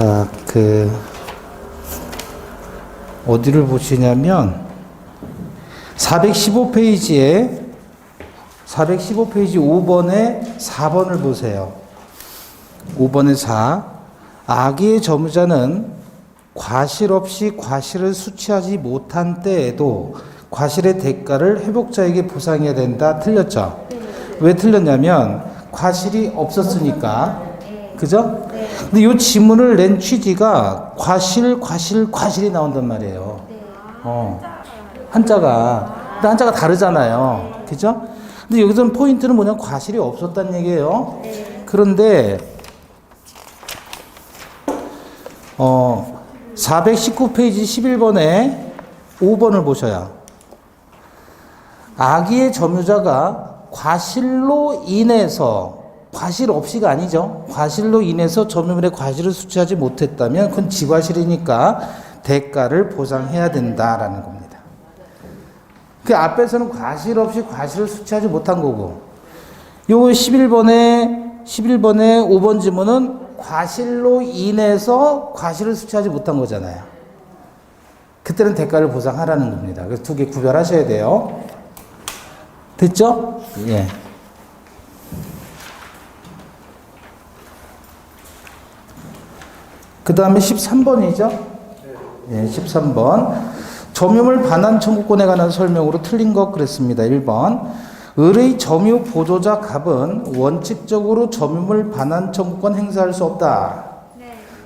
자, 어디를 보시냐면 415페이지 5번에 4번을 보세요. 5번에 4. 악의 저무자는 과실 없이 과실을 수취하지 못한 때에도 과실의 대가를 회복자에게 보상해야 된다. 틀렸죠? 왜 틀렸냐면 과실이 없었으니까. 그죠? 근데 이 지문을 낸 취지가 과실이 나온단 말이에요. 한자가. 근데 한자가 다르잖아요. 그죠? 근데 여기서는 포인트는 뭐냐면 과실이 없었다는 얘기예요. 그런데 419페이지 11번에 5번을 보셔야 악의의 점유자가 과실로 인해서, 과실 없이가 아니죠. 과실로 인해서 점유물의 과실을 수취하지 못했다면 그건 지과실이니까 대가를 보상해야 된다라는 겁니다. 그 앞에서는 과실 없이 과실을 수취하지 못한 거고, 요 11번에 5번 지문은 과실로 인해서 과실을 수취하지 못한 거잖아요. 그때는 대가를 보상하라는 겁니다. 그래서 두 개 구별하셔야 돼요. 됐죠? 예. 그 다음에 13번이죠? 예, 13번. 점유물 반환 청구권에 관한 설명으로 틀린 것 그랬습니다. 1번. 을의 점유 보조자 갑은 원칙적으로 점유물 반환 청구권 행사할 수 없다.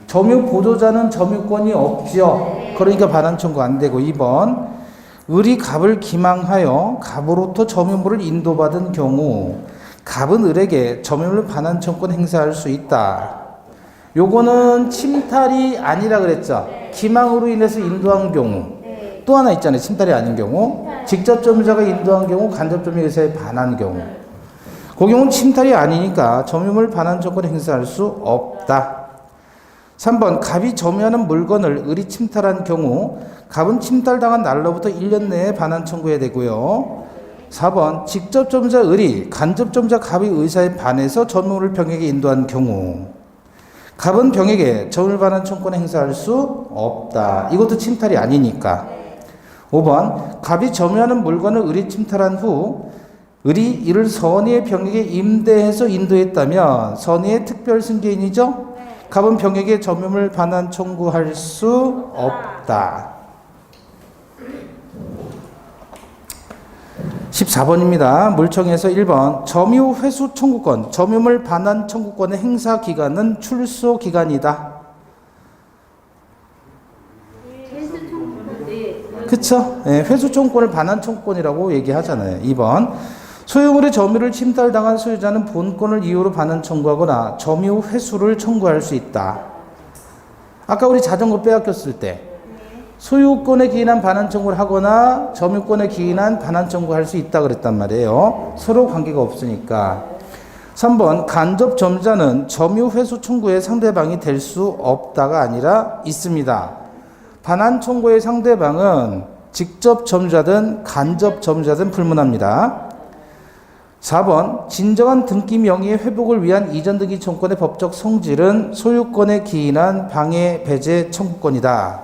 점유 보조자는 점유권이 없죠. 그러니까 반환 청구 안 되고. 2번. 을이 갑을 기망하여 갑으로부터 점유물을 인도받은 경우 갑은 을에게 점유물 반환 청구권 행사할 수 있다. 요거는 침탈이 아니라 그랬죠. 기망으로 인해서 인도한 경우. 또 하나 있잖아요. 침탈이 아닌 경우. 직접 점유자가 인도한 경우, 간접 점유에 의해 반한 경우. 그 경우는 침탈이 아니니까 점유물 반환 청구권 행사할 수 없다. 3번. 갑이 점유하는 물건을 을이 침탈한 경우 갑은 침탈당한 날로부터 1년 내에 반환 청구해야 되고요. 4번. 직접 점유자 을이 간접 점유자 갑의 의사에 반해서 점유물을 병에게 인도한 경우 갑은 병에게 점유물 반환 청구권 행사할 수 없다. 이것도 침탈이 아니니까. 5번. 갑이 점유하는 물건을 을이 침탈한 후 을이 이를 선의의 병에게 임대해서 인도했다면 선의의 특별 승계인이죠. 갑은 병에게 점유물 반환 청구할 수 없다. 14번입니다. 물청에서 1번. 점유 회수 청구권, 점유물 반환 청구권의 행사 기간은 출소 기간이다. 그쵸? 네, 회수 청구권을 반환 청구권이라고 얘기하잖아요. 2번. 소유물의 점유를 침탈당한 소유자는 본권을 이유로 반환 청구하거나 점유 회수를 청구할 수 있다. 아까 우리 자전거 빼앗겼을 때 소유권에 기인한 반환 청구를 하거나 점유권에 기인한 반환 청구할 수 있다 그랬단 말이에요. 서로 관계가 없으니까. 3번. 간접 점유자는 점유 회수 청구의 상대방이 될 수 없다가 아니라 있습니다. 반환 청구의 상대방은 직접 점유자든 간접 점유자든 불문합니다. 4번. 진정한 등기 명의의 회복을 위한 이전 등기 청구권의 법적 성질은 소유권에 기인한 방해 배제 청구권이다.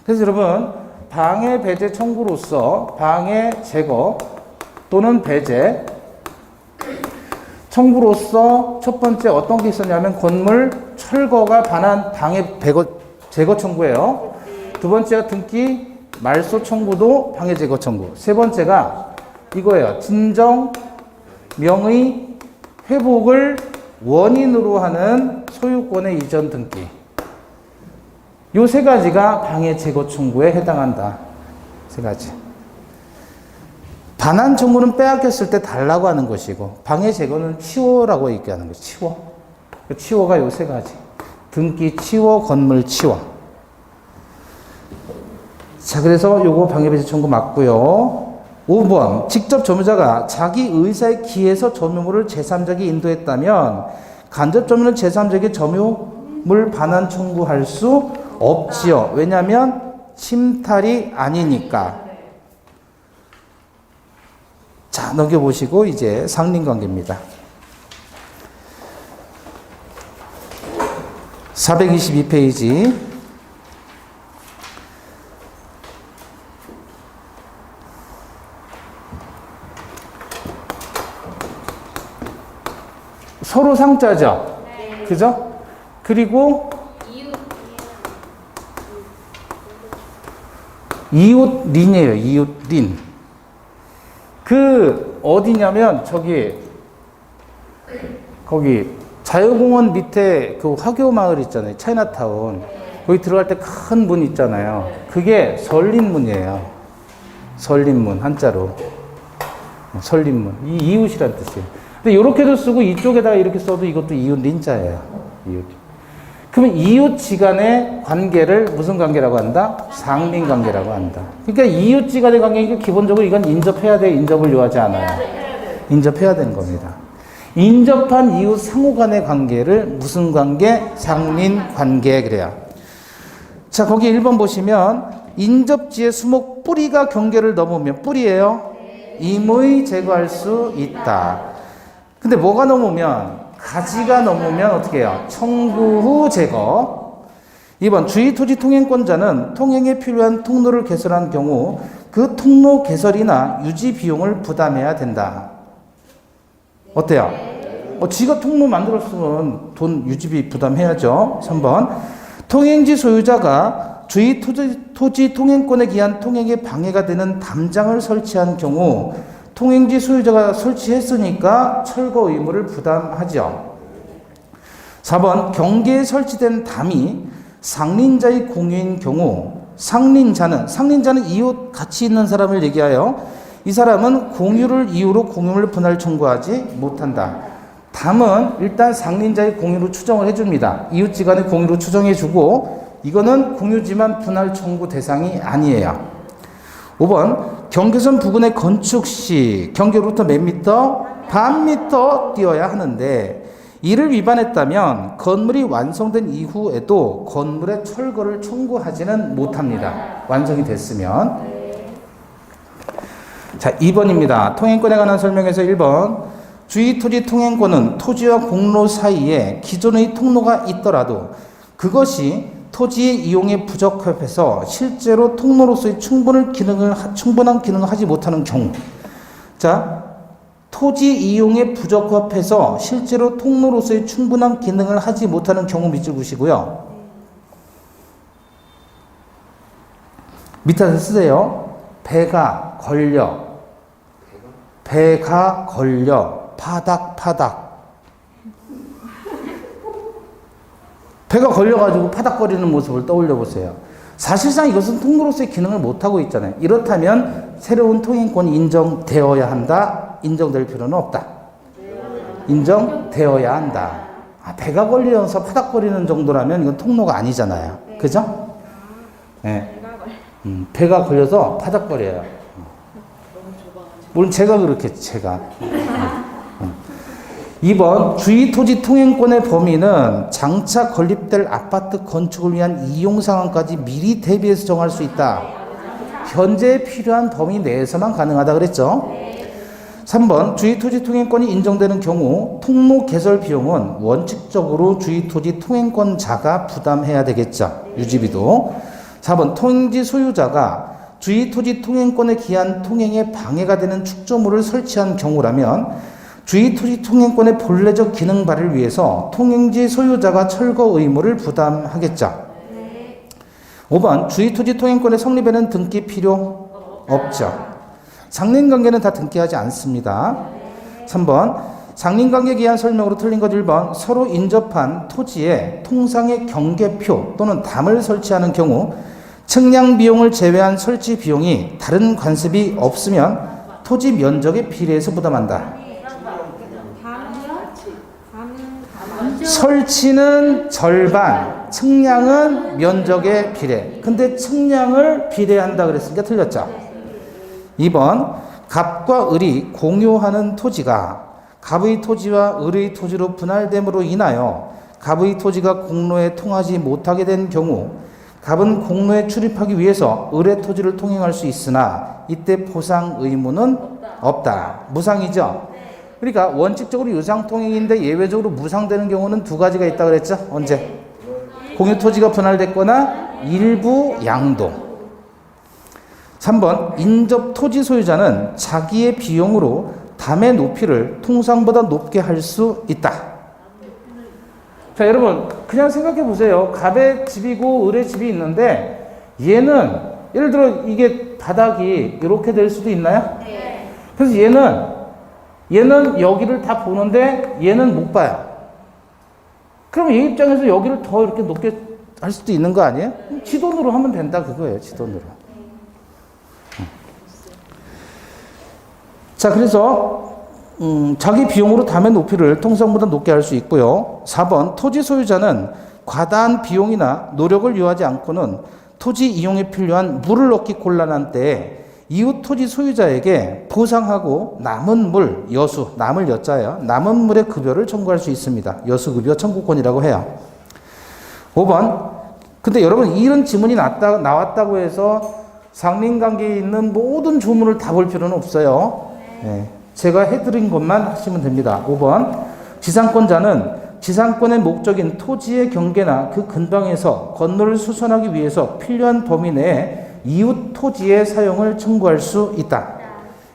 그래서 여러분, 방해 배제 청구로서 방해 제거 또는 배제 청구로서 첫 번째 어떤 게 있었냐면 건물 철거가 반환 방해 제거 청구예요. 두 번째가 등기 말소 청구도 방해 제거 청구. 세 번째가 이거예요. 진정 명의 회복을 원인으로 하는 소유권의 이전 등기. 요 세 가지가 방해 제거 청구에 해당한다. 세 가지. 반환 청구는 빼앗겼을 때 달라고 하는 것이고, 방해 제거는 치워라고 얘기하는 거죠. 치워. 치워가 요 세 가지. 등기 치워, 건물 치워. 자, 그래서 요거 방해 배제 청구 맞고요. 5번. 직접 점유자가 자기 의사에 기해서 점유물을 제3자에게 인도했다면 간접 점유는 제3자에게 점유물 반환 청구할 수 없지요. 왜냐하면 침탈이 아니니까. 자, 넘겨보시고 이제 상린관계입니다. 422페이지. 서로 상자죠? 네. 그죠? 그리고 이웃린이에요. 이웃린. 그 어디냐면 거기 자유공원 밑에 그 화교 마을 있잖아요. 차이나타운. 거기 들어갈 때 큰 문 있잖아요. 그게 설린문이에요. 설린문 한자로. 설린문. 이 이웃이란 뜻이에요. 근데 이렇게도 쓰고 이쪽에다가 이렇게 써도 이것도 이웃린자예요. 이웃. 그러면 이웃지간의 관계를 무슨 관계라고 한다? 상린관계라고 한다. 그러니까 이웃지간의 관계니까 기본적으로 이건 인접해야 돼, 인접을 요하지 않아요. 인접해야 되는 겁니다. 인접한 이웃 상호 간의 관계를 무슨 관계? 상린관계 그래요. 자, 거기 1번 보시면 인접지의 수목 뿌리가 경계를 넘으면 뿌리예요. 임의 제거할 수 있다. 근데 뭐가 넘으면? 가지가 넘으면 어떻게 해요? 청구 후 제거. 2번 주의 토지 통행권자는 통행에 필요한 통로를 개설한 경우 그 통로 개설이나 유지 비용을 부담해야 된다. 어때요? 지가 통로 만들었으면 돈 유지비 부담해야죠. 3번 통행지 소유자가 주의 토지 통행권에 기한 통행에 방해가 되는 담장을 설치한 경우 통행지 소유자가 설치했으니까 철거 의무를 부담하죠. 4번 경계에 설치된 담이 상린자의 공유인 경우 상린자는 이웃 같이 있는 사람을 얘기하여 이 사람은 공유를 이유로 공유물 분할 청구하지 못한다. 담은 일단 상린자의 공유로 추정을 해줍니다. 이웃지간의 공유로 추정해주고 이거는 공유지만 분할 청구 대상이 아니에요. 5번 경계선 부근의 건축 시 경계로부터 몇 미터? 반 미터 뛰어야 하는데 이를 위반했다면 건물이 완성된 이후에도 건물의 철거를 청구하지는 못합니다. 완성이 됐으면. 자, 2번입니다. 통행권에 관한 설명에서 1번 주의 토지 통행권은 토지와 공로 사이에 기존의 통로가 있더라도 그것이 토지의 이용에 부적합해서 실제로 통로로서의 충분한 기능을 하지 못하는 경우. 자, 토지 이용에 부적합해서 실제로 통로로서의 충분한 기능을 하지 못하는 경우 밑줄 보시고요. 밑에서 쓰세요. 배가 걸려 파닥파닥. 배가 걸려가지고 파닥거리는 모습을 떠올려 보세요. 사실상 이것은 통로로서의 기능을 못하고 있잖아요. 이렇다면 새로운 통행권이 인정되어야 한다? 인정될 필요는 없다. 인정되어야 한다. 배가 걸려서 파닥거리는 정도라면 이건 통로가 아니잖아요. 그죠? 네. 배가 걸려서 파닥거려요. 물론 제가 그렇겠지, 제가. 2번 주의 토지 통행권의 범위는 장차 건립될 아파트 건축을 위한 이용 상황까지 미리 대비해서 정할 수 있다. 현재 필요한 범위 내에서만 가능하다 그랬죠. 3번 주의 토지 통행권이 인정되는 경우 통로 개설 비용은 원칙적으로 주의 토지 통행권자가 부담해야 되겠죠. 유지비도. 4번 통행지 소유자가 주의 토지 통행권에 기한 통행에 방해가 되는 축조물을 설치한 경우라면 주의 토지 통행권의 본래적 기능 발휘를 위해서 통행지 소유자가 철거 의무를 부담하겠죠. 5번 주의 토지 통행권의 성립에는 등기 필요 없죠. 상린관계는 다 등기하지 않습니다. 3번 상린관계에 기한 설명으로 틀린 것 1번 서로 인접한 토지에 통상의 경계표 또는 담을 설치하는 경우 측량 비용을 제외한 설치 비용이 다른 관습이 없으면 토지 면적에 비례해서 부담한다. 설치는 절반, 측량은 면적에 비례. 근데 측량을 비례한다 그랬으니까 틀렸죠. 2번 갑과 을이 공유하는 토지가 갑의 토지와 을의 토지로 분할됨으로 인하여 갑의 토지가 공로에 통하지 못하게 된 경우 갑은 공로에 출입하기 위해서 을의 토지를 통행할 수 있으나 이때 보상 의무는 없다. 무상이죠. 그러니까 원칙적으로 유상통행인데 예외적으로 무상되는 경우는 두 가지가 있다고 그랬죠? 언제? 공유 토지가 분할됐거나 일부 양도. 3번 인접 토지 소유자는 자기의 비용으로 담의 높이를 통상보다 높게 할 수 있다. 자, 여러분 그냥 생각해 보세요. 갑의 집이고 을의 집이 있는데 얘는 예를 들어 이게 바닥이 이렇게 될 수도 있나요? 네. 그래서 얘는 여기를 다 보는데 얘는 못 봐요. 그럼 얘 입장에서 여기를 더 이렇게 높게 할 수도 있는 거 아니에요? 지돈으로 하면 된다 그거예요. 지돈으로. 자, 그래서 자기 비용으로 담의 높이를 통상보다 높게 할 수 있고요. 4번 토지 소유자는 과다한 비용이나 노력을 요하지 않고는 토지 이용에 필요한 물을 얻기 곤란한 때에 이웃 토지 소유자에게 보상하고 남은 물, 여수, 남을 여자예요. 남은 물의 급여를 청구할 수 있습니다. 여수급여 청구권이라고 해요. 5번 근데 여러분 이런 지문이 나왔다고 해서 상린관계에 있는 모든 조문을 다 볼 필요는 없어요. 네. 제가 해드린 것만 하시면 됩니다. 5번 지상권자는 지상권의 목적인 토지의 경계나 그 근방에서 건물을 수선하기 위해서 필요한 범위 내에 이웃 토지의 사용을 청구할 수 있다.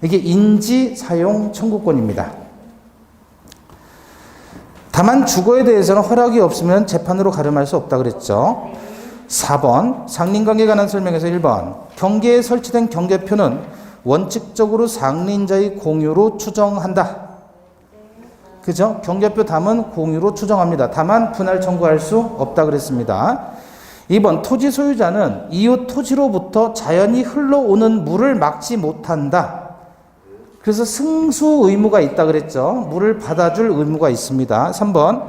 이게 인지 사용 청구권입니다. 다만 주거에 대해서는 허락이 없으면 재판으로 가름할 수 없다 그랬죠. 4번 상린관계에 관한 설명에서 1번 경계에 설치된 경계표는 원칙적으로 상린자의 공유로 추정한다. 그죠? 경계표 담은 공유로 추정합니다. 다만 분할 청구할 수 없다 그랬습니다. 2번 토지 소유자는 이웃 토지로부터 자연히 흘러오는 물을 막지 못한다. 그래서 승수 의무가 있다 그랬죠. 물을 받아줄 의무가 있습니다. 3번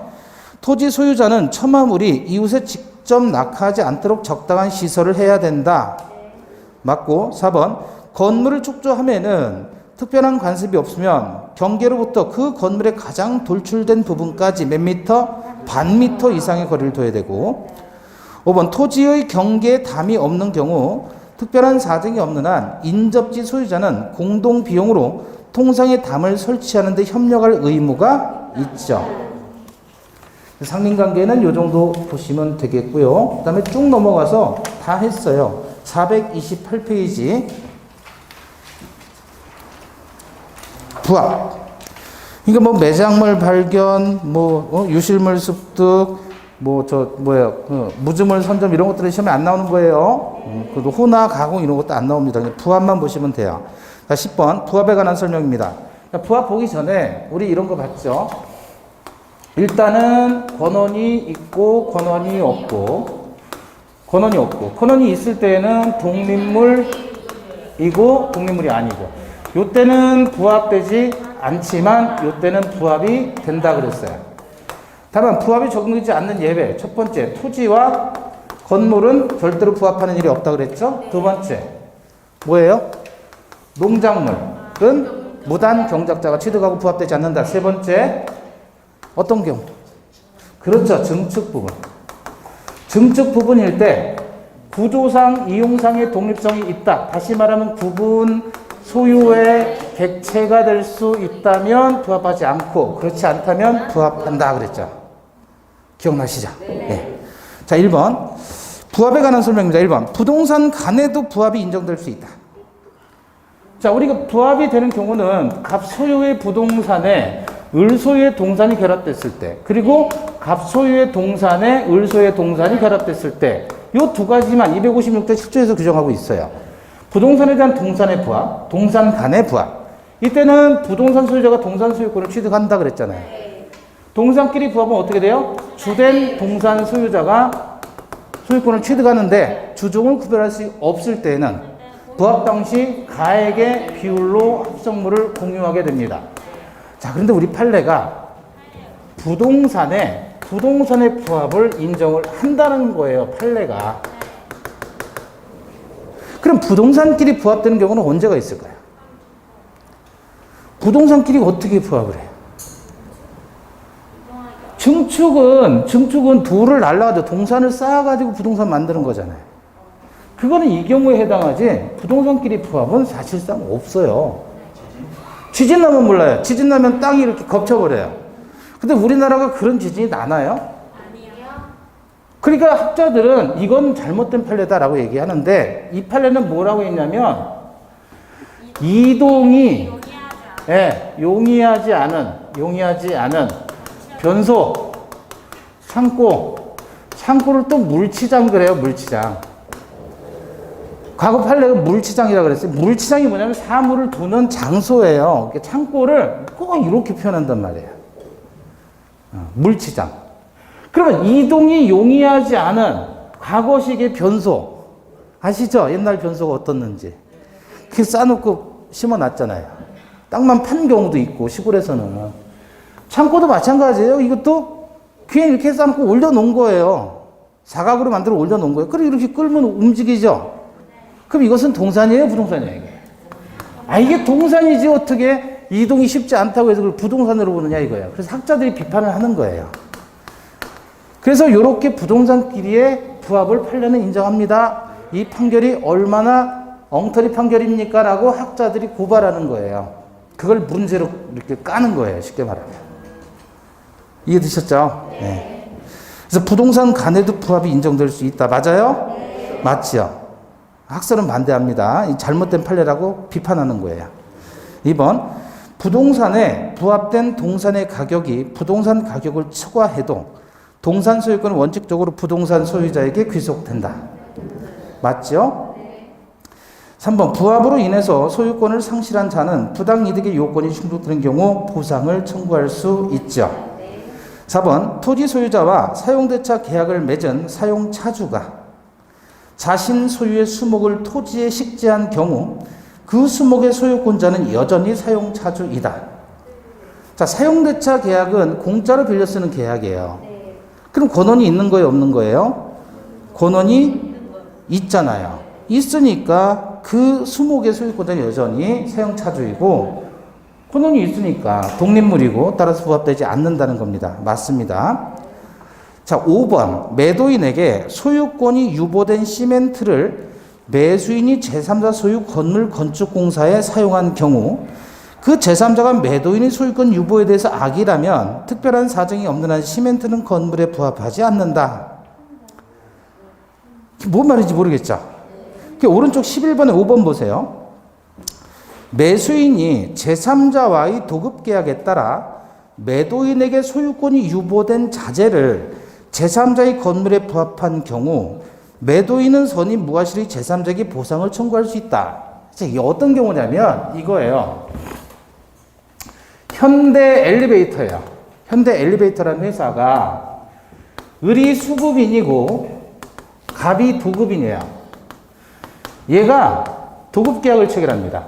토지 소유자는 첨화물이 이웃에 직접 낙하하지 않도록 적당한 시설을 해야 된다. 맞고 4번 건물을 축조하면은 특별한 관습이 없으면 경계로부터 그 건물의 가장 돌출된 부분까지 몇 미터? 반 미터 이상의 거리를 둬야 되고 5번 토지의 경계에 담이 없는 경우 특별한 사정이 없는 한 인접지 소유자는 공동 비용으로 통상의 담을 설치하는 데 협력할 의무가 있죠. 상린관계는 이 정도 보시면 되겠고요. 그 다음에 쭉 넘어가서 다 했어요. 428페이지 부합. 그러니까 뭐 매장물 발견, 유실물 습득, 무주물 선점 이런 것들은 시험에 안 나오는 거예요. 그래도 호나 가공 이런 것도 안 나옵니다. 그냥 부합만 보시면 돼요. 자, 10번 부합에 관한 설명입니다. 부합 보기 전에 우리 이런 거 봤죠? 일단은 권원이 있고 권원이 없고 권원이 있을 때에는 독립물이고 독립물이 아니고 요때는 부합되지 않지만 요때는 부합이 된다 그랬어요. 다만 부합이 적용되지 않는 예외. 첫 번째, 토지와 건물은 절대로 부합하는 일이 없다 그랬죠. 두 번째, 뭐예요? 농작물은 무단 경작자가 취득하고 부합되지 않는다. 세 번째, 어떤 경우? 그렇죠. 증축 부분. 증축 부분일 때 구조상, 이용상의 독립성이 있다. 다시 말하면 구분 소유의 객체가 될 수 있다면 부합하지 않고 그렇지 않다면 부합한다 그랬죠. 기억나시죠? 네. 자, 1번 부합에 관한 설명입니다. 1번 부동산 간에도 부합이 인정될 수 있다. 자, 우리가 부합이 되는 경우는 갑 소유의 부동산에 을 소유의 동산이 결합됐을 때 그리고 갑 소유의 동산에 을 소유의 동산이 결합됐을 때 이 두 가지만 256조 7조에서 규정하고 있어요. 부동산에 대한 동산의 부합, 동산 간의 부합. 이때는 부동산 소유자가 동산 소유권을 취득한다 그랬잖아요. 동산끼리 부합은 어떻게 돼요? 주된 동산 소유자가 소유권을 취득하는데 주종을 구별할 수 없을 때는 부합 당시 가액의 비율로 합성물을 공유하게 됩니다. 자, 그런데 우리 판례가 부동산의 부합을 인정을 한다는 거예요. 판례가. 그럼 부동산끼리 부합되는 경우는 언제가 있을까요? 부동산끼리 어떻게 부합을 해요? 증축은 둘을 날라가지고 동산을 쌓아가지고 부동산 만드는 거잖아요. 그거는 이 경우에 해당하지 부동산끼리 부합은 사실상 없어요. 지진 나면 몰라요. 지진 나면 땅이 이렇게 겹쳐버려요. 근데 우리나라가 그런 지진이 나나요? 아니요. 그러니까 학자들은 이건 잘못된 판례다라고 얘기하는데 이 판례는 뭐라고 했냐면 이동이 용이하지 않은 변소 창고를 또 물치장 그래요. 물치장. 과거 판례가 물치장이라고 그랬어요. 물치장이 뭐냐면 사물을 두는 장소예요. 창고를 꼭 이렇게 표현한단 말이에요. 물치장. 그러면 이동이 용이하지 않은 과거식의 변소 아시죠? 옛날 변소가 어떻는지. 그렇게 싸놓고 심어놨잖아요. 땅만 판 경우도 있고 시골에서는. 창고도 마찬가지예요. 이것도 그냥 이렇게 쌓고 올려놓은 거예요. 사각으로 만들어 올려놓은 거예요. 그리고 이렇게 끌면 움직이죠. 그럼 이것은 동산이에요? 부동산이에요? 이게? 이게 동산이지 어떻게 이동이 쉽지 않다고 해서 그걸 부동산으로 보느냐 이거예요. 그래서 학자들이 비판을 하는 거예요. 그래서 이렇게 부동산끼리의 부합을 판례는 인정합니다. 이 판결이 얼마나 엉터리 판결입니까? 라고 학자들이 고발하는 거예요. 그걸 문제로 이렇게 까는 거예요. 쉽게 말하면. 이해되셨죠? 네. 그래서 부동산 간에도 부합이 인정될 수 있다. 맞아요? 네. 맞죠? 학설은 반대합니다. 이 잘못된 판례라고 비판하는 거예요. 2번, 부동산에 부합된 동산의 가격이 부동산 가격을 초과해도 동산 소유권은 원칙적으로 부동산 소유자에게 귀속된다. 맞죠? 3번, 부합으로 인해서 소유권을 상실한 자는 부당이득의 요건이 충족되는 경우 보상을 청구할 수 있죠. 4번, 토지 소유자와 사용대차 계약을 맺은 사용차주가 자신 소유의 수목을 토지에 식재한 경우 그 수목의 소유권자는 여전히 사용차주이다. 자, 사용대차 계약은 공짜로 빌려 쓰는 계약이에요. 그럼 권한이 있는 거예요, 없는 거예요? 권한이 있잖아요. 있으니까 그 수목의 소유권자는 여전히 사용차주이고 권한이 있으니까 독립물이고 따라서 부합되지 않는다는 겁니다. 맞습니다. 자, 5번. 매도인에게 소유권이 유보된 시멘트를 매수인이 제3자 소유 건물 건축공사에 사용한 경우 그 제3자가 매도인의 소유권 유보에 대해서 악이라면 특별한 사정이 없는 한 시멘트는 건물에 부합하지 않는다. 뭔 말인지 모르겠죠? 오른쪽 11번에 5번 보세요. 매수인이 제3자와의 도급계약에 따라 매도인에게 소유권이 유보된 자재를 제3자의 건물에 부합한 경우 매도인은 선임 무과실의 제3자에게 보상을 청구할 수 있다. 이게 어떤 경우냐면 이거예요. 현대 엘리베이터예요. 현대 엘리베이터라는 회사가 을이 수급인이고 갑이 도급인이에요. 얘가 도급계약을 체결합니다.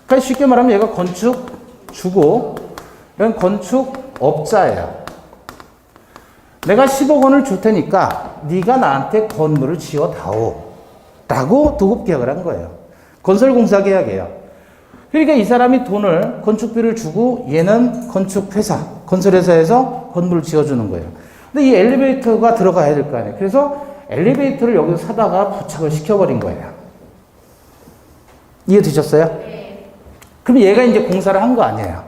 그러니까 쉽게 말하면 얘가 건축주고 얘는 건축업자예요. 내가 10억 원을 줄 테니까 네가 나한테 건물을 지어다오 라고 도급계약을 한 거예요. 건설공사 계약이에요. 그러니까 이 사람이 돈을 건축비를 주고 얘는 건축회사, 건설회사에서 건물을 지어주는 거예요. 근데 이 엘리베이터가 들어가야 될 거 아니에요. 그래서 엘리베이터를 여기서 사다가 부착을 시켜버린 거예요. 이해되셨어요? 네. 그럼 얘가 이제 공사를 한 거 아니에요.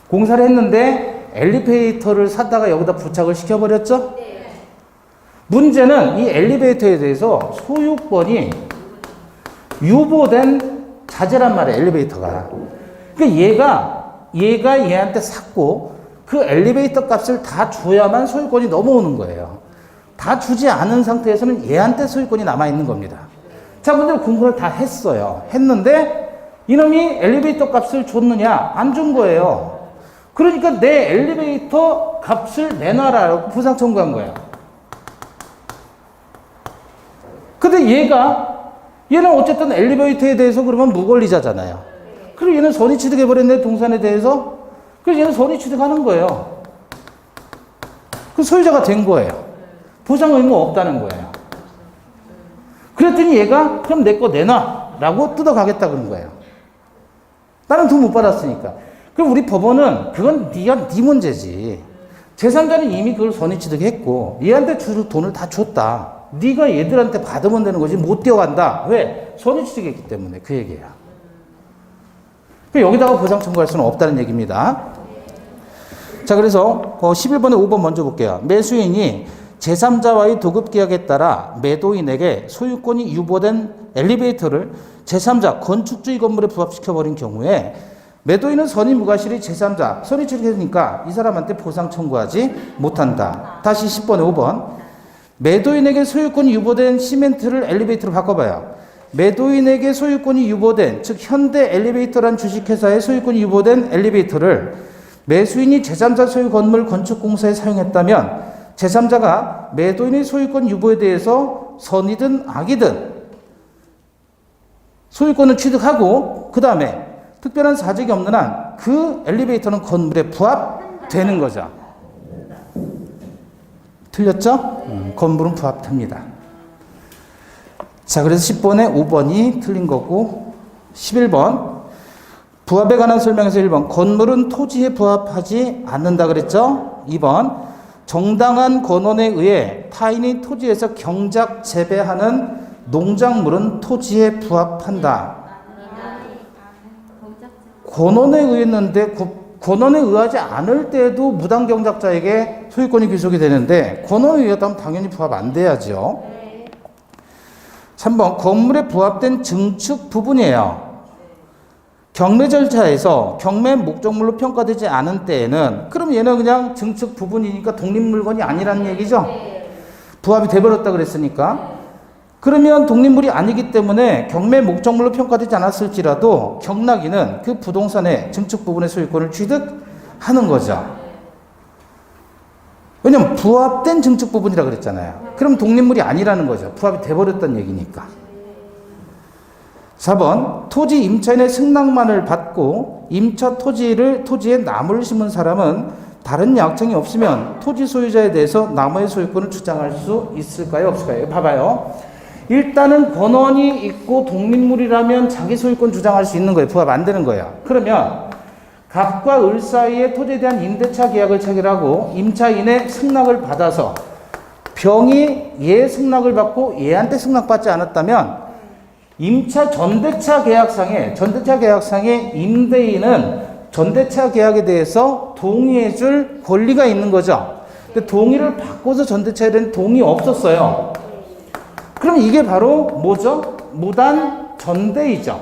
공사를 했는데 엘리베이터를 사다가 여기다 부착을 시켜버렸죠? 네. 문제는 이 엘리베이터에 대해서 소유권이 유보된 자재란 말이에요, 엘리베이터가. 그러니까 얘가 얘한테 샀고 그 엘리베이터 값을 다 줘야만 소유권이 넘어오는 거예요. 다 주지 않은 상태에서는 얘한테 소유권이 남아있는 겁니다. 자, 근데 공부를 다 했어요. 했는데 이놈이 엘리베이터 값을 줬느냐? 안 준 거예요. 그러니까 내 엘리베이터 값을 내놔라라고 보상 청구한 거예요. 근데 얘는 어쨌든 엘리베이터에 대해서 그러면 무권리자잖아요. 그리고 얘는 선의취득해버렸네, 동산에 대해서. 그래서 얘는 선의취득하는 거예요. 그 소유자가 된 거예요. 보상 의무 없다는 거예요. 그랬더니 얘가 그럼 내 거 내놔 라고 뜯어가겠다 그런 거예요. 나는 돈 못 받았으니까. 그럼 우리 법원은 그건 네 문제지. 제3자는 이미 그걸 선의취득했고 얘한테 줄 돈을 다 줬다. 네가 얘들한테 받으면 되는 거지 못 뛰어간다. 왜? 선의취득했기 때문에 그 얘기야. 여기다가 보상 청구할 수는 없다는 얘기입니다. 자, 그래서 11번에 5번 먼저 볼게요. 매수인이 제3자와의 도급계약에 따라 매도인에게 소유권이 유보된 엘리베이터를 제3자 건축주의 건물에 부합시켜버린 경우에 매도인은 선의무과실이 제3자 선의 출입했으니까 이 사람한테 보상 청구하지 못한다. 다시 10번에 5번. 매도인에게 소유권이 유보된 시멘트를 엘리베이터로 바꿔봐요. 매도인에게 소유권이 유보된, 즉 현대 엘리베이터란 주식회사의 소유권이 유보된 엘리베이터를 매수인이 제3자 소유 건물 건축공사에 사용했다면 제3자가 매도인의 소유권 유보에 대해서 선이든 악이든 소유권을 취득하고 그 다음에 특별한 사정이 없는 한 그 엘리베이터는 건물에 부합되는 거죠. 틀렸죠? 건물은 부합됩니다. 자, 그래서 10번에 5번이 틀린 거고 11번 부합에 관한 설명에서 1번 건물은 토지에 부합하지 않는다 그랬죠? 2번 정당한 권원에 의해 타인이 토지에서 경작 재배하는 농작물은 토지에 부합한다. 권원에 의했는데 권원에 의하지 않을 때도 무당 경작자에게 소유권이 귀속이 되는데 권원에 의했다면 당연히 부합 안 돼야죠. 3번 건물에 부합된 증축 부분이에요. 경매 절차에서 경매 목적물로 평가되지 않은 때에는 그럼 얘는 그냥 증축 부분이니까 독립물건이 아니라는 얘기죠. 부합이 돼버렸다 그랬으니까. 그러면 독립물이 아니기 때문에 경매 목적물로 평가되지 않았을지라도 경락인은 그 부동산의 증축 부분의 소유권을 취득하는 거죠. 왜냐면 부합된 증축 부분이라 그랬잖아요. 그럼 독립물이 아니라는 거죠. 부합이 돼버렸다는 얘기니까. 4번 토지 임차인의 승낙만을 받고 임차 토지에 나무를 심은 사람은 다른 약정이 없으면 토지 소유자에 대해서 나무의 소유권을 주장할 수 있을까요? 없을까요? 봐봐요. 일단은 권원이 있고 독립물이라면 자기 소유권 주장할 수 있는 거예요. 부합 안 되는 거예요. 그러면 갑과 을 사이에 토지에 대한 임대차 계약을 체결하고 임차인의 승낙을 받아서 병이 얘 승낙을 받고 얘한테 승낙받지 않았다면 임차 전대차 계약상에 임대인은 전대차 계약에 대해서 동의해 줄 권리가 있는 거죠. 근데 동의를 받고서 전대차에 대한 동의 없었어요. 그럼 이게 바로 뭐죠? 무단 전대이죠.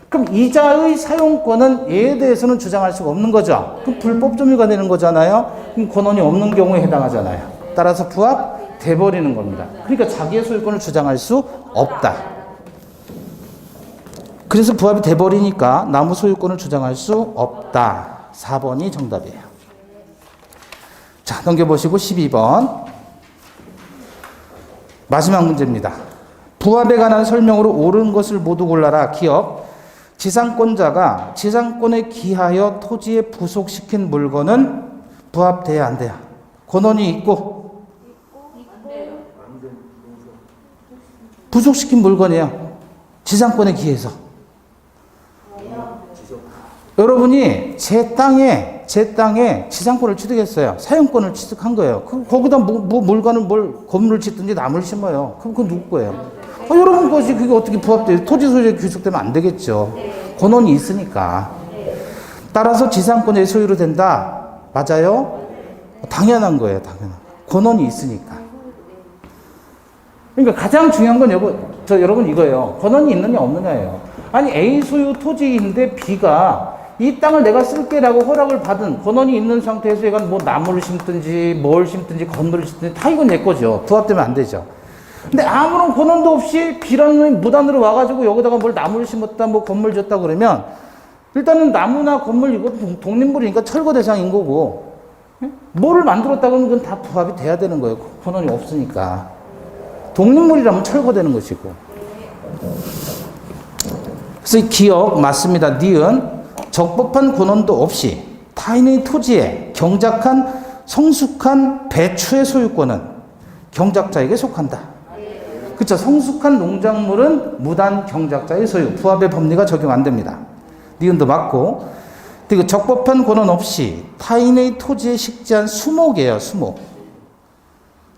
그럼 이자의 사용권은 얘에 대해서는 주장할 수가 없는 거죠. 그럼 불법 점유가 되는 거잖아요. 그럼 권한이 없는 경우에 해당하잖아요. 따라서 부합 돼버리는 겁니다. 그러니까 자기의 소유권을 주장할 수 없다. 그래서 부합이 돼버리니까 나무 소유권을 주장할 수 없다. 4번이 정답이에요. 자, 넘겨보시고 12번. 마지막 문제입니다. 부합에 관한 설명으로 옳은 것을 모두 골라라. 기업. 지상권자가 지상권에 기하여 토지에 부속시킨 물건은 부합돼야 안 돼요. 권한이 있고 부속시킨 물건이에요. 지상권에 기해서. 여러분이 제 땅에 지상권을 취득했어요. 사용권을 취득한 거예요. 거기다 물건을 건물을 짓든지 나무를 심어요. 그럼 그건 누구 거예요? 여러분 것이 그게 어떻게 부합돼요? 토지 소유에 귀속되면 안 되겠죠. 권한이 있으니까. 따라서 지상권의 소유로 된다. 맞아요? 당연한 거예요. 당연한. 권한이 있으니까. 그러니까 가장 중요한 건 여러분 이거예요. 권한이 있느냐 없느냐예요. 아니 A 소유 토지인데 B가 이 땅을 내가 쓸게라고 허락을 받은 권한이 있는 상태에서 얘가 뭐 나무를 심든지 뭘 심든지 건물을 심든지 다 이건 내 거죠. 부합되면 안 되죠. 근데 아무런 권한도 없이 B라는 놈이 무단으로 와가지고 여기다가 뭘 나무를 심었다 뭐 건물 졌다 그러면 일단은 나무나 건물 이거 독립물이니까 철거 대상인 거고 뭐를 만들었다 그러면 그건 다 부합이 돼야 되는 거예요. 권한이 없으니까. 독립물이라면 철거되는 것이고. 그래서 이 기억 맞습니다. 니은 적법한 권한도 없이 타인의 토지에 경작한 성숙한 배추의 소유권은 경작자에게 속한다. 그렇죠. 성숙한 농작물은 무단 경작자의 소유. 부합의 법리가 적용 안 됩니다. 니은도 맞고. 그리고 적법한 권한 없이 타인의 토지에 식재한 수목이에요. 수목.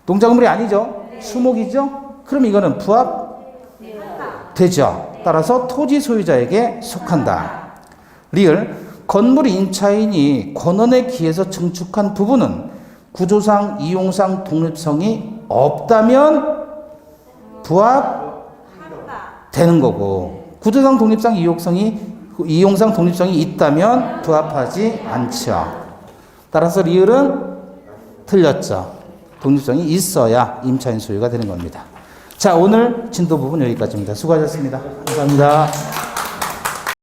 농작물이 아니죠. 수목이죠. 그럼 이거는 부합 되죠. 따라서 토지 소유자에게 속한다. 리을 건물 임차인이 권한에 기해서 증축한 부분은 구조상, 이용상, 독립성이 없다면 부합되는 거고, 구조상, 독립상, 이용상, 독립성이 있다면 부합하지 않죠. 따라서 리을은 틀렸죠. 독립성이 있어야 임차인 소유가 되는 겁니다. 자, 오늘 진도 부분 여기까지입니다. 수고하셨습니다. 감사합니다.